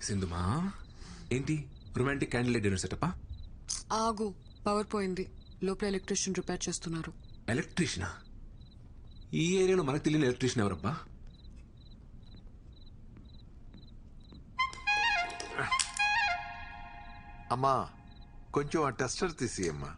సింధుమా ఏంటి romantic candle dinner సెటప్పా? ఆగు, power పోయింది. లోపల ఎలక్ట్రీషియన్ రిపేర్ చేస్తున్నారు. ఎలక్ట్రీషియనా? ఈ ఏరియాలో మనకు తెలియని ఎలక్ట్రీషియన్ ఎవరబ్బా? అమ్మా కొంచెం ఆ టెస్టర్ తీసి అమ్మా.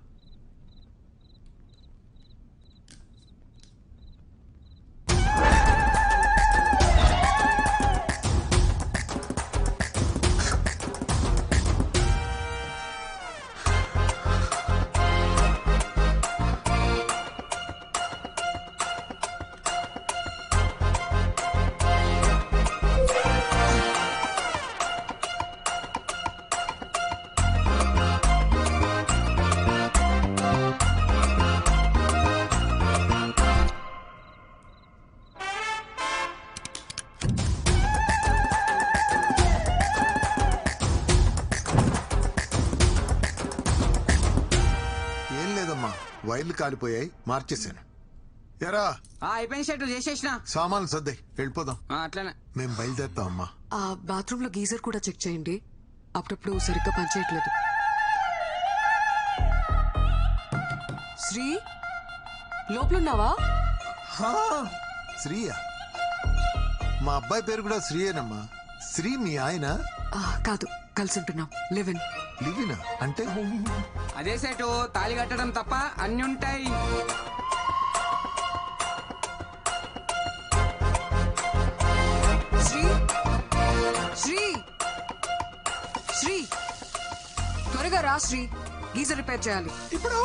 వైర్లు కాలిపోయాయి, మార్చేశాను. ఎరా అయిపోయిన షర్టు చేసేసిన సామాన్లు సర్దాయి వెళ్ళిపోదాం. అట్లనే మేము బయలుదేరుతాం అమ్మా. ఆ బాత్రూమ్ లో గీజర్ కూడా చెక్ చేయండి, అప్పుడప్పుడు సరిగ్గా పనిచేయట్లేదు. శ్రీ లోపలున్నావా? శ్రీయా? మా అబ్బాయి పేరు కూడా శ్రీయేనమ్మా. శ్రీ మీ ఆయన? కాదు, కలిసి ఉంటున్నాం. లివిన్. లివినా అంటే? అదే సెటు తాళి కట్టడం తప్ప అన్ని ఉంటాయి. శ్రీ శ్రీ శ్రీ త్వరగా రా శ్రీ, గీజర్ రిపేర్ చేయాలి. ఇప్పుడు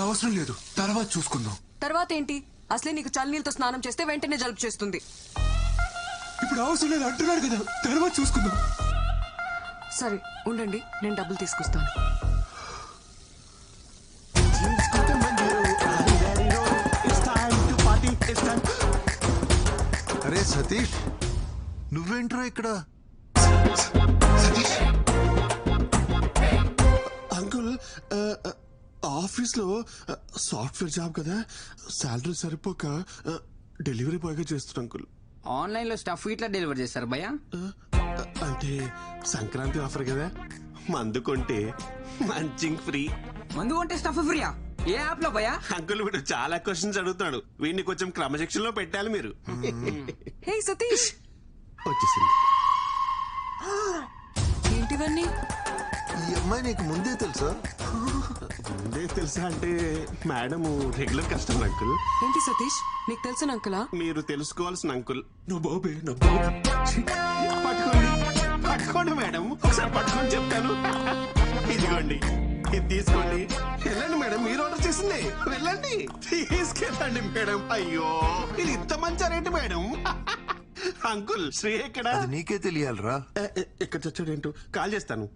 అవసరం లేదు, తర్వాత చూసుకుందాం. తర్వాత ఏంటి? అసలే నీకు చల్లనీళ్ళతో స్నానం చేస్తే వెంటనే జలుబు చేస్తుంది. ఇప్పుడు అవసరం లేదు అంటున్నాడు కదా, తర్వాత చూసుకుందాం. సరే ఉండండి, నేను డబ్బులు తీసుకొస్తాను. అరే సతీష్, నువ్వేంట్రా ఇక్కడ? అంకుల్ ఆఫీస్ లో సాఫ్ట్వేర్ జాబ్ కదా, శాలరీ సరిపోక డెలివరీ బాయ్ గా చేస్తున్నా అంకుల్. ఆన్లైన్ లో స్టఫ్ ఇట్లా డెలివర్ చేస్తారు భయ్యా? అంటే సంక్రాంతి ఆఫర్ కదా, మందు కొంటే మంచింగ్ ఫ్రీ. మందు కొంటే స్టఫ్ ఫ్రీయా? ఏ యాప్ లో భయ్యా? అంకుల్ వీడు చాలా క్వశ్చన్స్ అడుగుతాడు, వీడిని కొంచెం క్రమశిక్షణ లో పెట్టాలి మీరు. హే సతీష్, వచ్చేసింది. ఏంటివన్నీ? ఈ అమ్మాయి నీకు ముందే తెలుసా? ముందే తెలుసా అంటే మేడం రెగ్యులర్ కస్టమర్ అంకుల్. ఏంటి సతీష్, నీకు తెలిసిన అంకులా? మీరు తెలుసుకోవాల్సిన అంకుల్. నా బాబే, నా బాబే. పట్టుకోండి పట్టుకోండి మేడం, ఒకసారి పట్టుకొని చెప్తాను. ఇదిగోండి, ఇది తీసుకోండి. వెళ్ళండి మేడం, మీరు ఆర్డర్ చేసింది. వెళ్ళండి, తీసుకెళ్ళండి మేడం. అయ్యో ఇది ఇంత మంచి రేటు మేడం. అంకుల్ శ్రీ ఎక్కడ? అది నీకే తెలియాలరా. ఎక్కడ చచ్చాడేంటో, కాల్ చేస్తాను.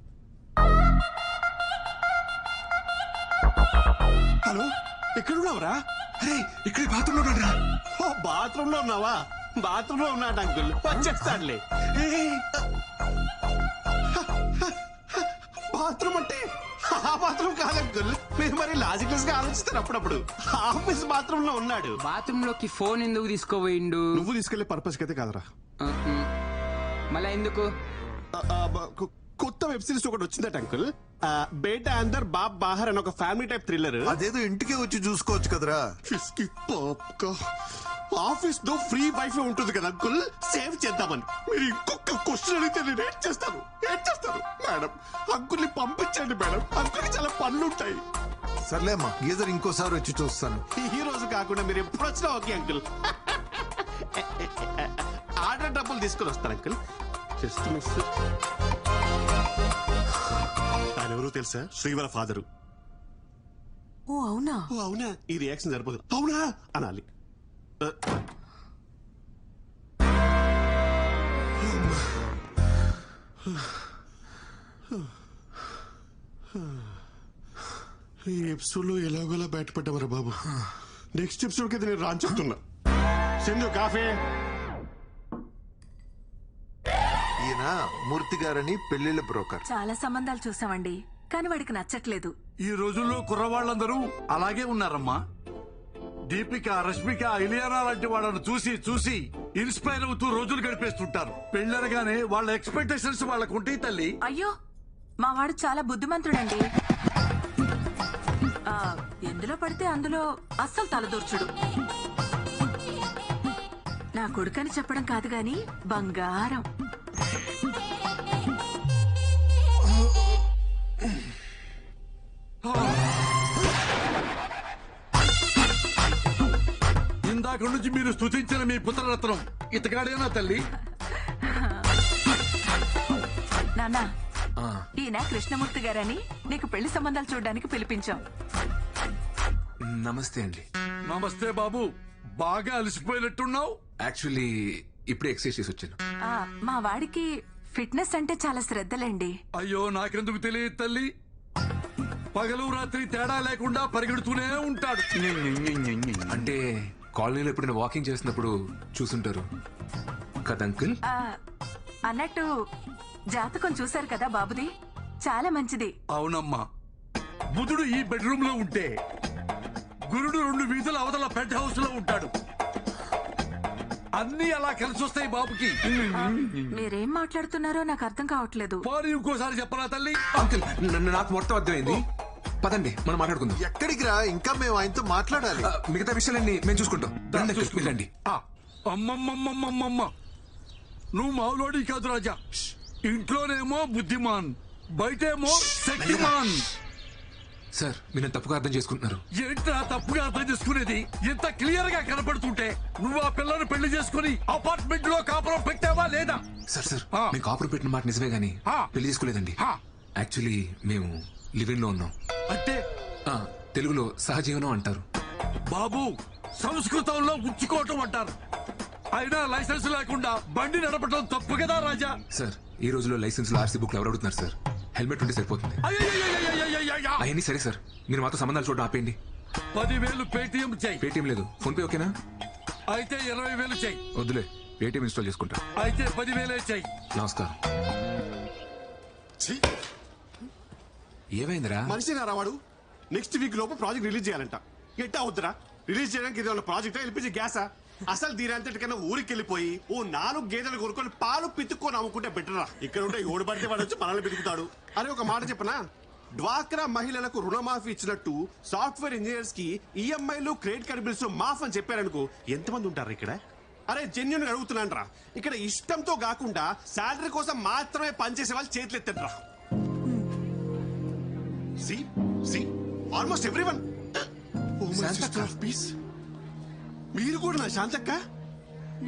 హలో, ఎక్కడున్నావురా? అరే ఇక్కడ బాత్రూమ్ లో ఉన్నాడు రా. ఓ బాత్రూమ్ లో ఉన్నావా? బాత్రూమ్ లో ఉన్నాడు అంకుల్, వచ్చేస్తాడులే. బాత్రూమ్ అంటే ఆ బాత్రూమ్ కాదు అంకుల్, మీరు మరి లాజికల్స్ గా ఆలోచిస్తారు. అప్పుడప్పుడు ఆఫీస్ బాత్రూమ్ లో ఉన్నాడు. బాత్రూమ్ లోకి ఫోన్ ఎందుకు తీసుకోపోయిండు? నువ్వు తీసుకెళ్లే పర్పస్ అయితే కాదరా. మళ్ళా ఎందుకు? కొత్త వెబ్ సిరీస్ ఒకటి వచ్చిందట అంకుల్, బేటా అందర్ బాబ్ బాహర్ అని ఒక ఫ్యామిలీ టైప్ థ్రిల్లర్. అదేదో ఇంటికే వచ్చి చూసుకోవచ్చు కదరా. ఆఫీస్ లో ఫ్రీ వైఫై ఉంటుంది కదా అంకుల్, సేవ్ చేద్దామని. మీరు ఇంకొక క్వశ్చన్ అడిగితే నేను ఏం చేస్తాను మేడం? అంకుల్ ని పంపించండి మేడం, అంకుల్ కి చాలా పనులు ఉంటాయి. సర్లేమ్మా, గీజర్ ఇంకోసారి వచ్చి చూస్తాను. ఈ రోజు కాకుండా మీరు ఎప్పుడు వచ్చినా ఓకే అంకుల్. ఆర్డర్ డబ్బులు తీసుకుని వస్తాను అంకుల్. Just miss. ఆయన ఎవరో తెలుసా? శ్రీవర ఫాదరు. ఓ అవునా? ఓ అవునా? ఈ రియాక్షన్ సరిపోదు, అవునా అనాలి. ఈ ఎపిసోడ్ లో ఎలాగోలా బయటపడ్డామరా బాబు. నెక్స్ట్ ఎపిసోడ్ కి నేను రాని చెప్తున్నా. సింధు కాఫీ. ఈయన మూర్తి గారని పెళ్లిళ్ళ బ్రోకర్. చాలా సంబంధాలు చూసామండి, కానీ వాడికి నచ్చట్లేదు. ఈ రోజుల్లో కుర్రవాళ్ళందరూ అలాగే ఉన్నారమ్మా. దీపిక, రష్మిక, ఇలియానా లాంటి వాళ్ళను చూసి చూసి ఇన్స్పైర్ అవుతూ రోజులు గడిపేస్తుంటారు. పెళ్ళనగానే వాళ్ళ ఎక్స్పెక్టేషన్స్ వాళ్ళకు ఉంటాయి తల్లి. అయ్యో మా వాడు చాలా బుద్ధిమంతుడండి. ఎందులో పడితే అందులో అస్సలు తలదూర్చుడు. నా కొడుకని చెప్పడం కాదు గాని బంగారం. ఇందాక నుంచి మీరు స్తుతించిన మీ పుత్రరత్నం ఇతగాడేనా తల్లి? నాన్న ఈయన కృష్ణమూర్తి గారని నీకు పెళ్లి సంబంధాలు చూడడానికి పిలిపించాం. నమస్తే అండి. నమస్తే బాబు, బాగా అలసిపోయినట్టున్నావు. యాక్చువల్లీ ఇప్పుడే ఎక్సర్సైజ్ చేసి వచ్చాను. మా వాడికి ఫిట్నెస్ అంటే చాలా శ్రద్ధలండి. అయ్యో నాకెందుకు తెలియదు తల్లి. పగలు రాత్రి తేడా లేకుండా పరిగెడుతూనే ఉంటాడు. అంటే కాలనీలో ఎప్పుడైనా వాకింగ్ చేస్తున్నప్పుడు చూసుంటారు కదా అంకుల్. అన్నట్టు జాతకం చూశారు కదా బాబుది, చాలా మంచిది. అవునమ్మా, బుధుడు ఈ బెడ్రూమ్ లో ఉంటే గురుడు 2 వీధుల అవతల పెంట్ హౌస్ లో ఉంటాడు. అన్ని అలా కలిసి వస్తాయి బాబుకి. మీరేం మాట్లాడుతున్నారో నాకు అర్థం కావట్లేదు. పోనీ ఇంకోసారి చెప్పరా తల్లి? అంకుల్ నాకు మొత్తం అర్థమైంది. పదండి మనం మాట్లాడుకుందాం. ఎక్కడికి రా, ఇంకా మేము ఆయనతో మాట్లాడాలి. మిగతా విషయాలన్నీ మేము చూసుకుంటాం. రండి అంకుల్, వెళ్ళండి. అమ్మమ్మమ్మమ్మమ్మ, నువ్వు మావులోడి కాదు రాజా. ఇంట్లోనేమో బుద్ధిమాన్, బయటేమో శక్తిమాన్. సార్ మీరు నన్ను తప్పుగా అర్థం చేసుకుంటున్నారు. ఏంట్రా తప్పుగా అర్థం చేసుకునేది? ఇంత క్లియర్ గా కనపడుతుంటే నువ్వు ఆ పిల్లను పెళ్లి చేసుకుని అపార్ట్మెంట్ లో కాపురం పెట్టావా లేదా? సార్ మేము కాపురం పెట్టిన మాట నిజమే గానీ పెళ్లి చేసుకోలేదండి. యాక్చువల్లీ మేము లివింగ్ లో ఉన్నాం. అంటే తెలుగులో సహజీవనం అంటారు. బాబు, సంస్కృతంలో ఉంచుకోవటం అంటారు. అయినా లైసెన్స్ లేకుండా బండి నడపడం తప్పు కదా రాజా? సార్ ఈ రోజులో లైసెన్స్ లో ఆర్సీ బుక్ ఎవరు అడుగుతున్నారు సార్? హెల్మెట్ ఉంటే సరిపోతుంది. అవన్నీ సరే సార్, మీరు మాతో సంబంధాలు చూడడం ఆపేయండి. 10,000 పేటిఎం చెయ్యి. పేటిఎం లేదు, ఫోన్ పే ఓకేనా? అయితే 20,000 చెయ్యి. వద్దులే, పేటిఎం ఇన్స్టాల్ చేసుకుంటా. అయితే 10,000 చెయ్యి. నమస్కారం. ఏమైందిరా? మనిషి రావాడు నెక్స్ట్ వీక్ లోపు ప్రాజెక్ట్ రిలీజ్ చేయాలంట. ఎట్టా అవుతురా? రిలీజ్ చేయడానికి ఇది ప్రాజెక్టా, ఎల్పిజి గ్యాసా? అసలు దీనంతటికన్నా ఊరికి వెళ్ళిపోయి ఓ 4 గేదెలు కొనుక్కొని పాలు పితుక్కొని అమ్ముకుంటే బెటరా. ఇక్కడ ఉంటే ఓడి పడితే వాడు వచ్చి మనల్ని పితుకుతాడు. అని ఒక మాట చెప్పనా, డ్వాక్రా మహిళలకు రుణమాఫీ ఇచ్చినట్టు సాఫ్ట్వేర్ ఇంజనీర్స్ కి ఈఎంఐలు క్రెడిట్ కార్డ్ బిల్స్ మాఫ్ అని చెప్పారనుకో, ఎంతమంది ఉంటారు ఇక్కడ? అరే జెన్యున్ గా అడుగుతున్నాను రా. ఇక్కడ ఇష్టంతో కాకుండా శాలరీ కోసం మాత్రమే పనిచేసే వాళ్ళు చేతులు ఎత్తండి రా. Almost everyone. పీస్. మీరు కూడా నా శాంతక్క?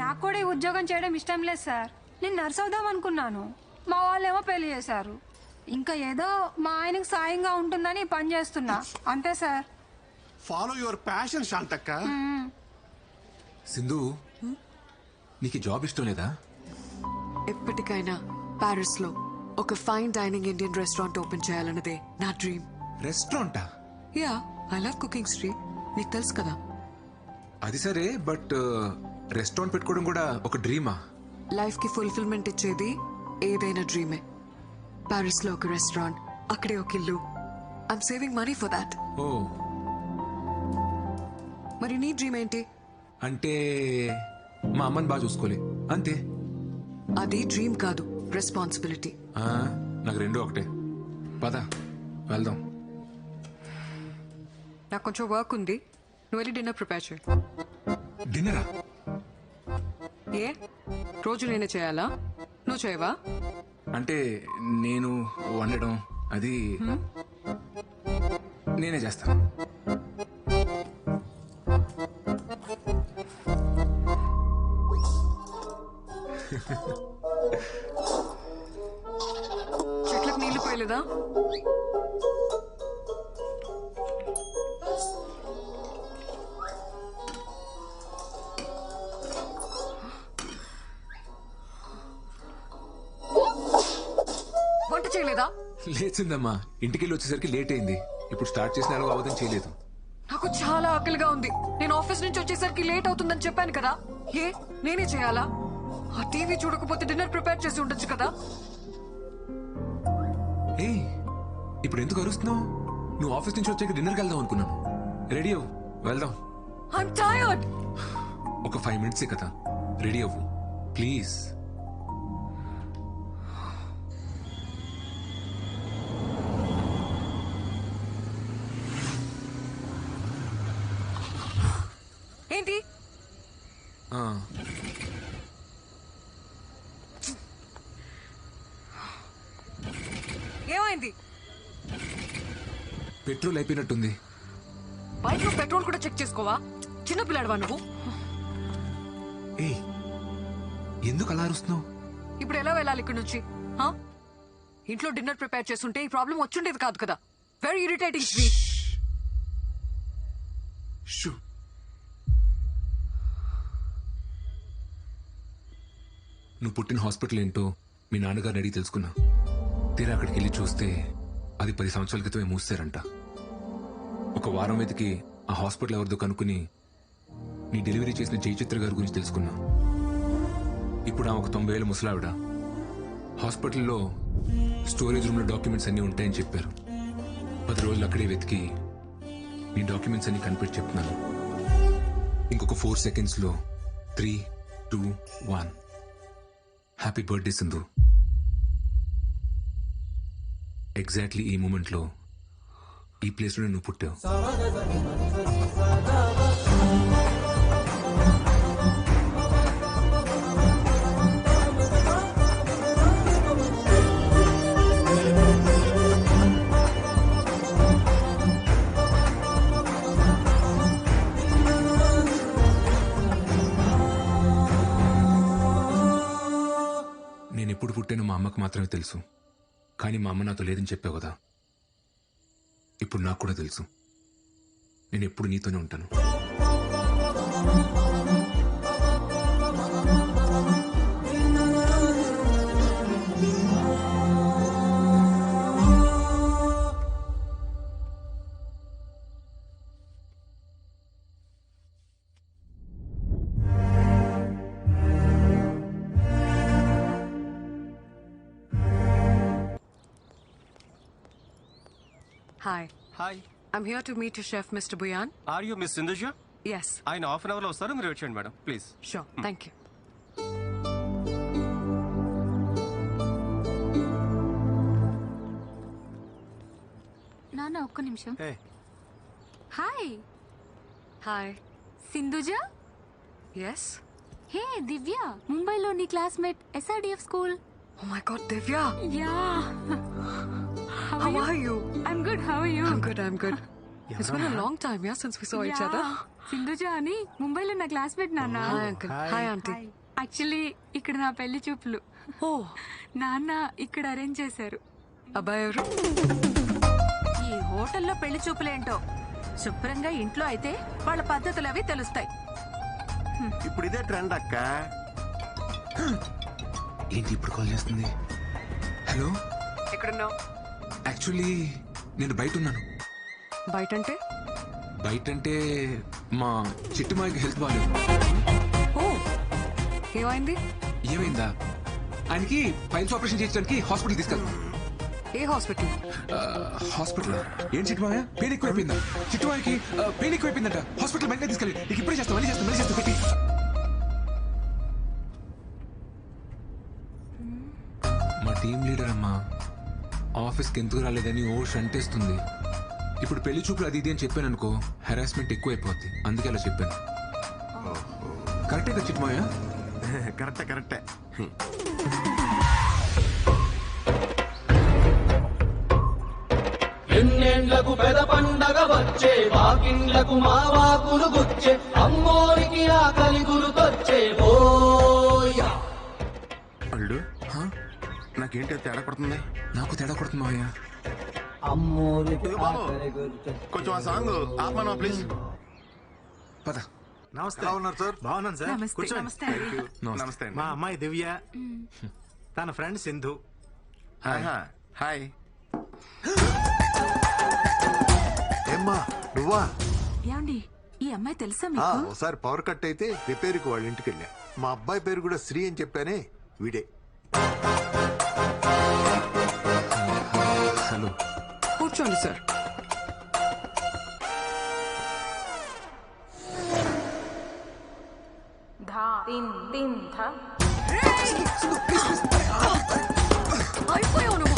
నాకు కూడా ఈ ఉద్యోగం చేయడం ఇష్టం లేదు సార్. నేను నర్స్ అవుదాం అనుకున్నాను, మా వాళ్ళేమో పెళ్లి చేశారు. ఇంకా ఏదో మా ఆయనకు సాయంగా ఉంటుందని పని చేస్తున్నా అంతే sir. Follow your passion Shantakka. Sindhu, నీకు జాబ్ ఇష్టం లేదా? ఎప్పటికైనా పారిస్ లో ఒక fine dining Indian restaurant open చేయాలన్నదే నా డ్రీమ్. రెస్టారెంటా? Yeah, I love cooking Sri, నీకు తెలుసు కదా. అది సరే, బట్ రెస్టారెంట్ పెట్టుకోవడం కూడా ఒక డ్రీమా? లైఫ్ కి ఫుల్ఫిల్మెంట్ ఇచ్చేది ఏదైనా డ్రీమే. పారిస్ లో ఒక రెస్టారెంట్, అక్కడే ఒక ఇల్లు. I'm saving money for that. ఓ, మరి నీ డ్రీమ్ ఏంటి? అంటే మా అమ్మని బాగా చూసుకోలే అంతే. అది డ్రీమ్ కాదు, రెస్పాన్సిబిలిటీ. నాకు రెండు ఒకటే. పద వెళ్దాం. నాకు కొంచెం వర్క్ ఉంది, నువ్వు వెళ్ళి డిన్నర్ ప్రిపేర్ చేయి. డిన్నరా? ఏ రోజు నేనే చేయాలా? నువ్వు చేయవా? అంటే నేను వండడం అది నేనే చేస్తాను. చెట్లకు నీళ్లు పోయలేదా? వంట చేయలేదా? లేచిందమ్మా, ఇంటికెళ్ళి వచ్చేసరికి లేట్ అయింది. ఇప్పుడు స్టార్ట్ చేసిన ఎలాగో అవధం చేయలేదు. నాకు చాలా ఆకలిగా ఉంది. నేను ఆఫీస్ నుంచి వచ్చేసరికి లేట్ అవుతుందని చెప్పాను కదా. ఏ నేనే చేయాలా? ఆ టీవీ చూడకపోతే డిన్నర్ ప్రిపేర్ చేసి ఉండొచ్చు కదా. ఏ ఇప్పుడు ఎందుకు అరుస్తున్నావు? నువ్వు ఆఫీస్ నుంచి వచ్చాక డిన్నర్కి వెళ్దాం అనుకున్నాను. రెడీ అవ్వు, వెళ్దాం. I'm tired. ఒక 5 minutes కదా, రెడీ అవ్వు ప్లీజ్. ఏంటి? ఏమైంది? పెట్రోల్ అయిపోయినట్టుంది. బైక్ లో పెట్రోల్ కూడా చెక్ చేసుకోవా? చిన్నపిల్లాడవా నువ్వు? ఏయ్, ఎందుకు అలా అరుస్తున్నావు? ఇప్పుడు ఎలా వెళ్ళాలి ఇక్కడ నుంచి? హా? ఇంట్లో డిన్నర్ ప్రిపేర్ చేస్తుంటే ఈ ప్రాబ్లం వచ్చుండేది కాదు కదా. Very irritating sweet. నువ్వు పుట్టిన హాస్పిటల్ ఏంటో మీ నాన్నగారిని అడిగి తెలుసుకున్నా. తీరా అక్కడికి వెళ్ళి చూస్తే అది 10 సంవత్సరాల క్రితమే మూసారంట. ఒక వారం వెతికి ఆ హాస్పిటల్ ఎవరిదో కనుక్కుని నీ డెలివరీ చేసిన జయచిత్ర గారి గురించి తెలుసుకున్నా. ఇప్పుడు ఆమె ఒక 90 ఏళ్ళ ముసలావిడ. హాస్పిటల్లో స్టోరేజ్ రూమ్లో డాక్యుమెంట్స్ అన్నీ ఉంటాయని చెప్పారు. 10 రోజులు అక్కడే వెతికి నీ డాక్యుమెంట్స్ అన్ని కనిపెట్టి చెప్తున్నాను. ఇంకొక 4 secondsలో 3, 2, 1. Happy birthday Sindhu. ఎగ్జాక్ట్లీ ఈ మూమెంట్లో ఈ ప్లేస్లో నువ్వు పుట్టావు. నేను ఎప్పుడు పుట్టానో మా అమ్మకు మాత్రమే తెలుసు. కానీ మా అమ్మ నాతో లేదని చెప్పావు కదా, ఇప్పుడు నాకు కూడా తెలుసు. నేను ఎప్పుడు నీతోనే ఉంటాను. Hi. Hi. I'm here to meet your chef, Mr. Buyan. Are you Miss Sindhuja? Yes. ఆయన హాఫ్ అన్ అవర్ లో వస్తారు, మీరు వచ్చేయండి madam please. Sure. Thank you. నాన్న ఒక్క నిమిషం. Hey. Hi Hi. Sindhuja. Yes. హే దివ్య, ముంబైలో నీ classmate, SRDF school. Oh my God, Divya. Yeah. How are you? I'm good. How are you? I'm good. It's been a long time, yeah, since we saw each other. Sindhuja అని ముంబైలో నా classmate నాన్న. Hi, uncle. Hi, auntie. Actually ఇక్కడ నా పెళ్లి చూపులు. Oh, నాన్న ఇక్కడ అరేంజ్ చేశారు. అబ్బాయి ఎవరు? ఈ హోటల్లో పెళ్లి చూపులేంటో, శుభ్రంగా ఇంట్లో అయితే వాళ్ళ పద్ధతులు అవి తెలుస్తాయి. ఇప్పుడు ఇదే ట్రెండ్ అక్క. ఏంటి ఇప్పుడు కాల్ చేస్తుంది? హలో, ఎక్కడున్నావు? యాక్చువల్లీ నేను బయట ఉన్నాను. బయట అంటే మా చిట్టుమాయికి హెల్త్ బాగాలేదు. ఓ, ఏమైంది? ఏమైందా? ఆయనకి ఫైల్స్ ఆపరేషన్ చేయించడానికి హాస్పిటల్ తీసుకెళ్తాం. ఏ హాస్పిటల్? హాస్పిటల్ ఏం చిట్టుమాయ? పెయిన్ ఎక్కువైపోయిందా? చిట్టుమాయకి పెయిన్ ఎక్కువైపోయిందంట. హాస్పిటల్ బయట తీసుకెళ్ళి నీకు ఇప్పుడే చేస్తాం, మళ్ళీ చేస్తాం పెట్టి. మా టీం లీడర్ అమ్మా ఆఫీస్కి ఎందుకు రాలేదని ఓ షంటేస్తుంది. ఇప్పుడు పెళ్లి చూపులు అది ఇది అని చెప్పాను అనుకో, హెరాస్మెంట్ ఎక్కువైపోద్ది. అందుకే అలా చెప్పాను. కరెక్టే కదా చిట్టుమాయ? కరెక్టే. ఎన్నేళ్లకు పెద పండగ వచ్చే, వాకిండ్లకు మా వాకులు గుచ్చే, అమ్మోరికి ఆకలి గురుకొచ్చే. ఓయా అల్లుడు, నాకేంటి తేడా కొడుతుంది? నాకు తేడా కొడుతుంది మావయ్య. అమ్మోరికి బాబు, ఆకలి గురుకొచ్చే. కొంచెం ఆ సాంగ్ ఆపమా ప్లీజ్. పద. నమస్తే. ఎలా ఉన్నారు సార్? బాగున్నాను సార్. నమస్తే. కూర్చోండి. నమస్తే. నమస్తే అండి. మా అమ్మాయి దివ్య, తన ఫ్రెండ్ సింధు. హాయ్. ఏమ్మా నువ్వా? ఏమండి, ఈ అమ్మాయి తెలుసా ఆ, మీకు? ఒకసారి పవర్ కట్ అయితే రిపేర్కి వాళ్ళ ఇంటికి వెళ్ళా. మా అబ్బాయి పేరు కూడా శ్రీ అని చెప్పానే, వీడే. హలో. కూర్చోండి సార్. అయిపోయావు నువ్వు.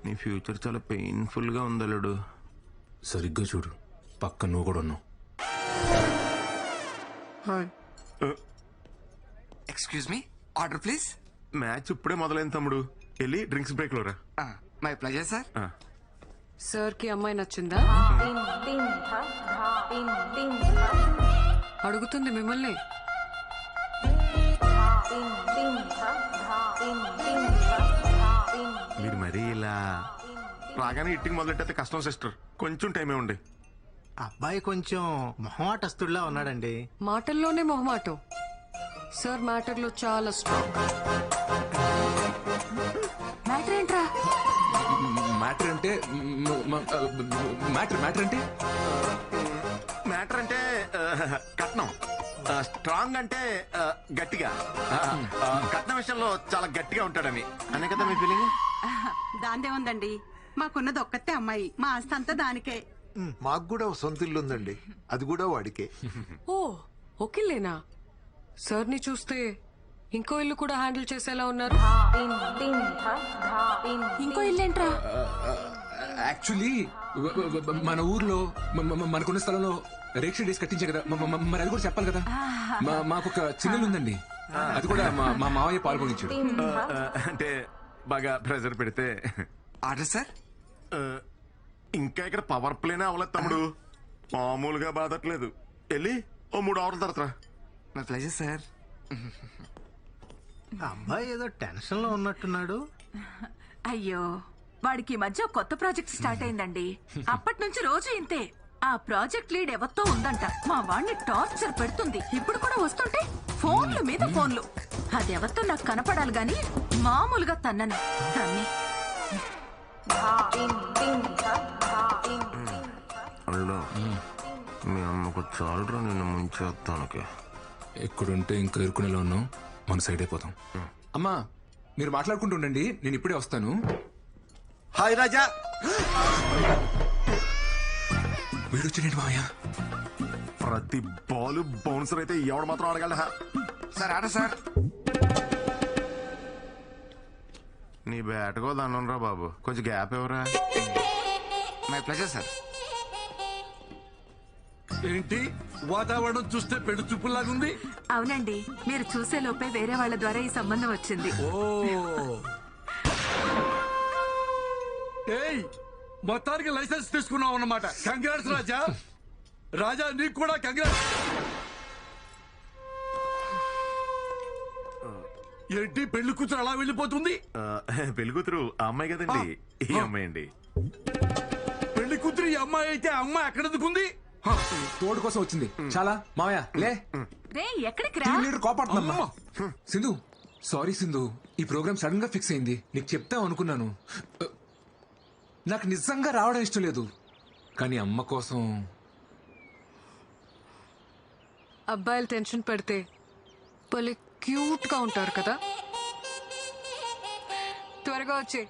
నీ ఫ్యూచర్ చాలా పెయిన్ఫుల్ గా ఉందలుడు. సరిగ్గా చూడు, పక్క నువ్వు కూడా ఉన్నావు. Excuse me, order please. Match ఇప్పుడే మొదలైంది తమ్ముడు, వెళ్ళి డ్రింక్స్ బ్రేక్ లో రా. My pleasure sir. సార్ కి అమ్మాయి నచ్చిందా? అడుగుతుంది మిమ్మల్ని. మీరు మరీ ఇలా రాగానే ఇట్టింగ్ మొదలెట్టయితే కష్టం సిస్టర్, కొంచెం టైమే ఉండే. అబ్బాయి కొంచెం మొహమాటస్తుడిలా ఉన్నాడండి. మాటల్లోనే మొహమాటం. సార్ మ్యాటర్ లో చాలా స్ట్రాంగ్. మ్యాటర్ ఏంట్రా? మ్యాటర్ అంటే మ్యాటర్ అంటే మ్యాటర్ అంటే కట్నం, స్ట్రాంగ్ అంటే గట్టిగా. కట్నం విషయంలో చాలా గట్టిగా ఉంటాడని అనే కదా మీ ఫీలింగ్. దాందే ఉందండి, మాకున్నది ఒక్కతే అమ్మాయి, మా ఆస్తి అంతా దానికే. మాకు కూడా ఒక సొంత ఇల్లు ఉందండి, అది కూడా వాడికే. ఓ ఓకేలేనా? సార్ ని చూస్తే ఇంకో ఇల్లు కూడా హ్యాండిల్ చేసేలా ఉన్నారు. ఇంకో ఇల్లేంట్రా? యాక్చువల్లీ మన ఊర్లో మనకున్న స్థలంలో రేక్ష డేస్ కట్టించే కదా, మరి అది కూడా చెప్పాలి కదా. మాకు ఒక చిన్నలు ఉందండి, అది కూడా మా మావయ్య పాల్గొనించాడు. అంటే బాగా ప్రెజర్ పెడితే. Order sir. ఇంకా ఇక్కడ పవర్ ప్లేనే అవ్వలేదు తమ్ముడు, మామూలుగా బాధట్లేదు. వెళ్ళి ఓ 3 hours తర్వాత. My pleasure sir. అబ్బాయి ఏదో టెన్షన్ లో ఉన్నట్టున్నాడు. అయ్యో, వాడికి ఈ మధ్య కొత్త ప్రాజెక్ట్ స్టార్ట్ అయిందండి. అప్పటి నుంచి రోజు ఇంతే. ఆ ప్రాజెక్ట్ లీడ్ ఎవరితో ఉందంట, మా వాడిని టార్చర్ పెడుతుంది. ఇప్పుడు కూడా వస్తుంటే ఫోన్లు మీద ఫోన్లు. అది ఎవరితో నాకు కనపడాలి గాని మామూలుగా తన్నను. అల్లా మీ అమ్మకు చాలరా నిన్ను ముంచేస్తానికి. ఎక్కడుంటే ఇంకా ఎరుకునేలా ఉన్నాం, మన సైడ్ అయిపోతాం. అమ్మా మీరు మాట్లాడుకుంటూ ఉండండి, నేను ఇప్పుడే వస్తాను. హాయ్ రాజా. వీడొచ్చాడండి మావయ్య. ప్రతి బాల్ బౌన్సర్ అయితే ఎవడు మాత్రం ఆడగలడా? Sir order sir. నీ బ్యాట్కో దండంరా బాబు, కొంచెం గ్యాప్ ఎవరా. My pleasure sir. ఏంటి వాతావరణం చూస్తే పెళ్లి చూపులాగుంది? అవునండి, మీరు చూసే లోపే వేరే వాళ్ళ ద్వారా ఈ సంబంధం వచ్చింది. ఓ ఏయ్, మొత్తానికి లైసెన్స్ తీసుకున్నావు అన్నమాట. కంగ్రాట్స్ రాజా. రాజా నీకు కూడా కంగ్రాట్స్. ఏంటి పెళ్లి కూతురు అలా వెళ్ళిపోతుంది? పెళ్లి కూతురు ఆ అమ్మాయి కదండి, ఈ అమ్మాయి అండి. పెళ్లి కూతురు ఈ అమ్మాయి అయితే ఆ అమ్మాయి ఎక్కడ దిగుంది? తోడు కోసం వచ్చింది. చాలా మావయ్య లే. రే ఎక్కడికి రా? టీమ్ లీడర్ కోపడుతుందమ్మా. సింధు సారీ సింధు, ఈ ప్రోగ్రామ్ సడన్ గా ఫిక్స్ అయింది. నీకు చెప్తాం అనుకున్నాను. నాకు నిజంగా రావడం ఇష్టం లేదు, కానీ అమ్మ కోసం. అబ్బాయిలు టెన్షన్ పెడితే భలే క్యూట్ గా ఉంటారు కదా. త్వరగా వచ్చే